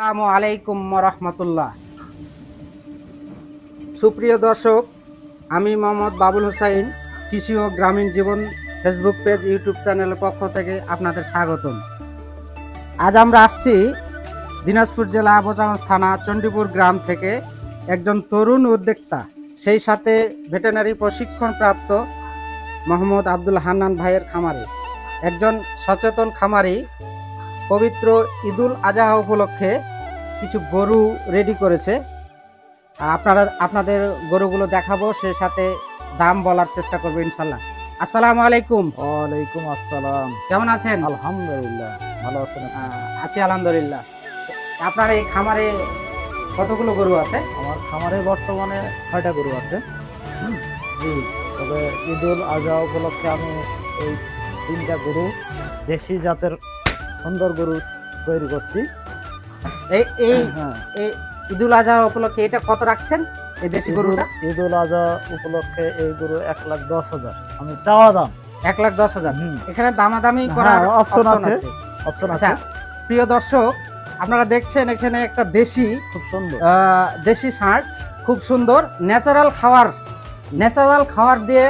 আসসালামু আলাইকুম রহমতুল্লাহ। সুপ্রিয় দর্শক, আমি মোহাম্মদ বাবুল হুসাইন, কৃষি ও গ্রামীণ জীবন ফেসবুক পেজ ইউটিউব চ্যানেলের পক্ষ থেকে আপনাদের স্বাগতম। আজ আমরা আসছি দিনাজপুর জেলা বোচাগঞ্জ থানা চণ্ডীপুর গ্রাম থেকে একজন তরুণ উদ্যোক্তা, সেই সাথে ভেটেরিনারি প্রশিক্ষণপ্রাপ্ত মোহাম্মদ আব্দুল হান্নান ভাইয়ের খামারে। একজন সচেতন খামারি পবিত্র ঈদুল আজহা উপলক্ষে কিছু গরু রেডি করেছে। আপনাদের গরুগুলো দেখাবো, সেই সাথে দাম বলার চেষ্টা করবো ইনশাল্লাহ। আসসালামু আলাইকুম। ওয়ালাইকুম আসসালাম। কেমন আছেন? আলহামদুলিল্লাহ ভালো আছেন? আছি আলহামদুলিল্লাহ। আপনার এই খামারে কতগুলো গরু আছে? আমার খামারে বর্তমানে 6টা গরু আছে। জি। তবে ঈদুল আজহা উপলক্ষে আমি এই 3টা গরু দেশি জাতের সুন্দর গরু তৈরি করছি। এই ঈদুল আজহা উপলক্ষে এটা কত রাখছেন এই দেশি গরুটা? ঈদুল আজহা উপলক্ষে এই গরু 1,10,000 আমি চাওয়া দাম। 1,10,000। এখানে দামাদামি করার অপশন আছে। আচ্ছা প্রিয় দর্শক, আপনারা দেখছেন এখানে একটা দেশি, খুব সুন্দর দেশি ষাঁড়, খুব সুন্দর ন্যাচারাল খাবার দিয়ে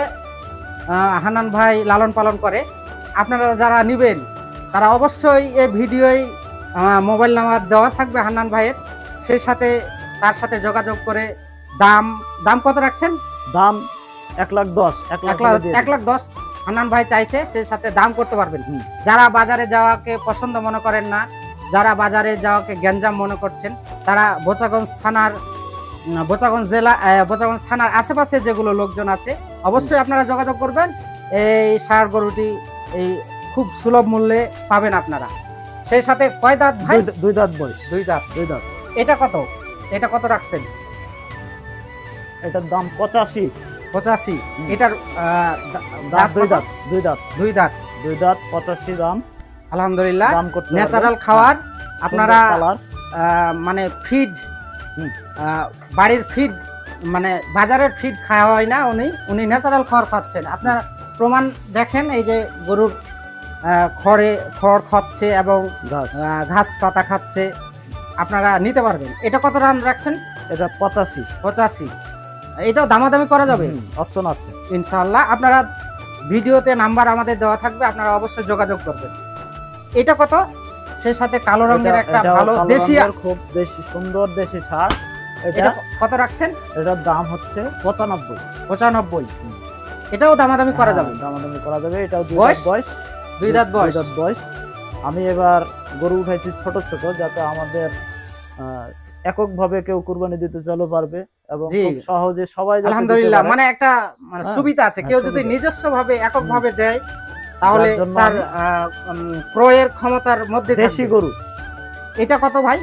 হান্নান ভাই লালন পালন করে। আপনারা যারা নেবেন তারা অবশ্যই এই ভিডিওয় মোবাইল নাম্বার দেওয়া থাকবে হান্নান ভাইয়ের, সেই সাথে তার সাথে যোগাযোগ করে দাম কত রাখছেন? দাম 1,10,000। 1,10,000 হান্নান ভাই চাইছে, সেই সাথে দাম করতে পারবেন। যারা বাজারে যাওয়াকে পছন্দ মনে করেন না, যারা বাজারে যাওয়াকে গ্যাঞ্জাম মনে করছেন, তারা বোচাগঞ্জ থানার আশেপাশে যেগুলো লোকজন আছে অবশ্যই আপনারা যোগাযোগ করবেন। এই ষাঁড় গরুটি এই খুব সুলভ মূল্যে পাবেন আপনারা। সেই সাথে কয় দাঁত ভাই? 2 দাঁত বয়স। 2 দাঁত। এটা কত রাখছেন? এটার দাম 85। এটার দাঁত 2 দাঁত 85 দাম। আলহামদুলিল্লাহ। ন্যাচারাল খাবার আপনারা মানে ফিড, বাড়ির ফিড মানে বাজারের ফিড খাওয়া হয় না, উনি ন্যাচারাল খাবার খাচ্ছেন। আপনার প্রমাণ দেখেন, এই যে গরুর খড় খাচ্ছে এবং ঘাস পাতা খাচ্ছে, আপনারা নিতে পারবেন। এটা কত দাম রাখছেন? এটা 85। এটাও দামাদামি করা যাবে, অপশন আছে ইনশাআল্লাহ। আপনারা ভিডিওতে নাম্বার আমাদের দেওয়া থাকবে, আপনারা অবশ্যই যোগাযোগ করবেন। এটা কত? সেই সাথে কালো রঙের একটা ভালো দেশি, খুব দেশি সুন্দর দেশি ষাঁড়। এটা কত রাখছেন? এটার দাম হচ্ছে 95। এটাও দামাদামি করা যাবে? দামাদামি করা যাবে। এটাও 2 দাঁত বয়স। আমি এবার গরু উঠাইছি ছোট ছোট, যাতে আমাদের এককভাবে কেউ কুরবানি দিতে চলে পারবে এবং খুব সহজে সবাই আলহামদুলিল্লাহ মানে একটা সুবিধা আছে। কেউ যদি নিজস্ব ভাবে একক ভাবে দেয় তাহলে তার ক্রয়ের ক্ষমতার মধ্যে দেশি গরু। এটা কত ভাই?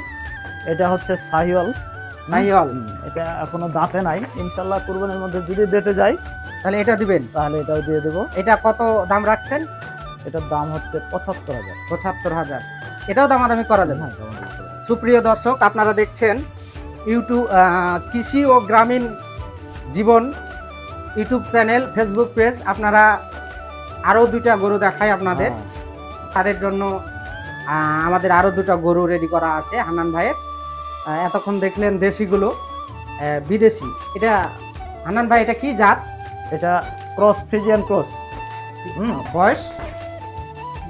এটা হচ্ছে শাহিওয়াল। এটা এখনো দাঁতে নাই, ইনশাআল্লাহ কুরবানির মধ্যে যদি দিতে যাই তাহলে এটা দিবেন, তাহলে এটাও দিয়ে দেব। এটা কত দাম রাখছেন? এটার দাম হচ্ছে 75,000। এটাও দামাদামি করা যাবে। সুপ্রিয় দর্শক, আপনারা দেখছেন ইউটিউব কৃষি ও গ্রামীণ জীবন ইউটিউব চ্যানেল ফেসবুক পেজ। আপনারা আরও 2টা গরু দেখাই আপনাদের, তাদের জন্য আমাদের আরও 2টা গরু রেডি করা আছে হান্নান ভাইয়ের। এতক্ষণ দেখলেন দেশিগুলো, বিদেশি। এটা হান্নান ভাই এটা কি জাত? এটা ক্রস, ফ্রিজিয়ান ক্রস।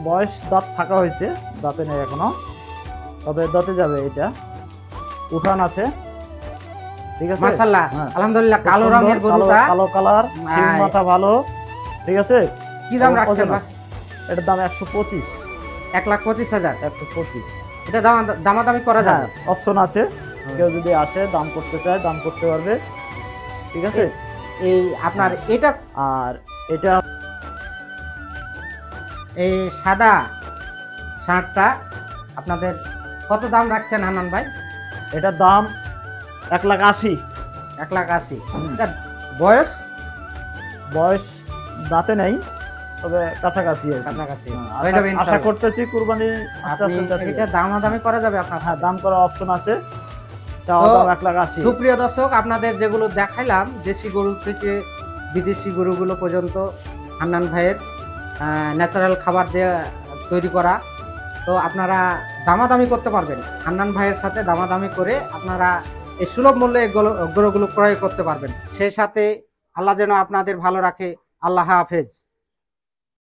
বয়স দাঁত ফাঁকা হয়েছে, দাঁতে নেই এখনো, তবে দাঁতে যাবে। এটা উঠান আছে, ঠিক আছে মাশাআল্লাহ আলহামদুলিল্লাহ। কালো রঙের গরুটা, কালো কালার, সিং মাথা ভালো, ঠিক আছে। কি দাম রাখছেন? এটার দাম 125। 1,25,000। 125। এটা দামাদামি করা যাবে, অপশন আছে। কেউ যদি আসে দাম করতে চায় দাম করতে পারবে, ঠিক আছে। এই আপনার এটা, আর এটা এই সাদা ষাঁড়টা আপনাদের কত দাম রাখছেন হান্নান ভাই? এটার দাম 1,80,000। 1,80,000। এটা বয়স দাঁতে নেই, তবে কাছাকাছি হয়ে যাবে আশা করতেছি কুরবানি। এটা দামাদামি করা যাবে আপনার? হ্যাঁ, দাম করা অপশন আছে। চাওয়া দাম 1,80,000। সুপ্রিয় দর্শক, আপনাদের যেগুলো দেখাইলাম দেশি গরু থেকে বিদেশি গরুগুলো পর্যন্ত হান্নান ভাইয়ের ন্যাচারাল খাবার দিয়ে তৈরি করা তো আপনারা দামাদামি করতে পারবেন, হান্নান ভাইয়ের সাথে দামাদামি করে আপনারা এই সুলভ মূল্যে গরুগুলো ক্রয় করতে পারবেন। সেই সাথে আল্লাহ যেন আপনাদের ভালো রাখে। আল্লাহ হাফেজ।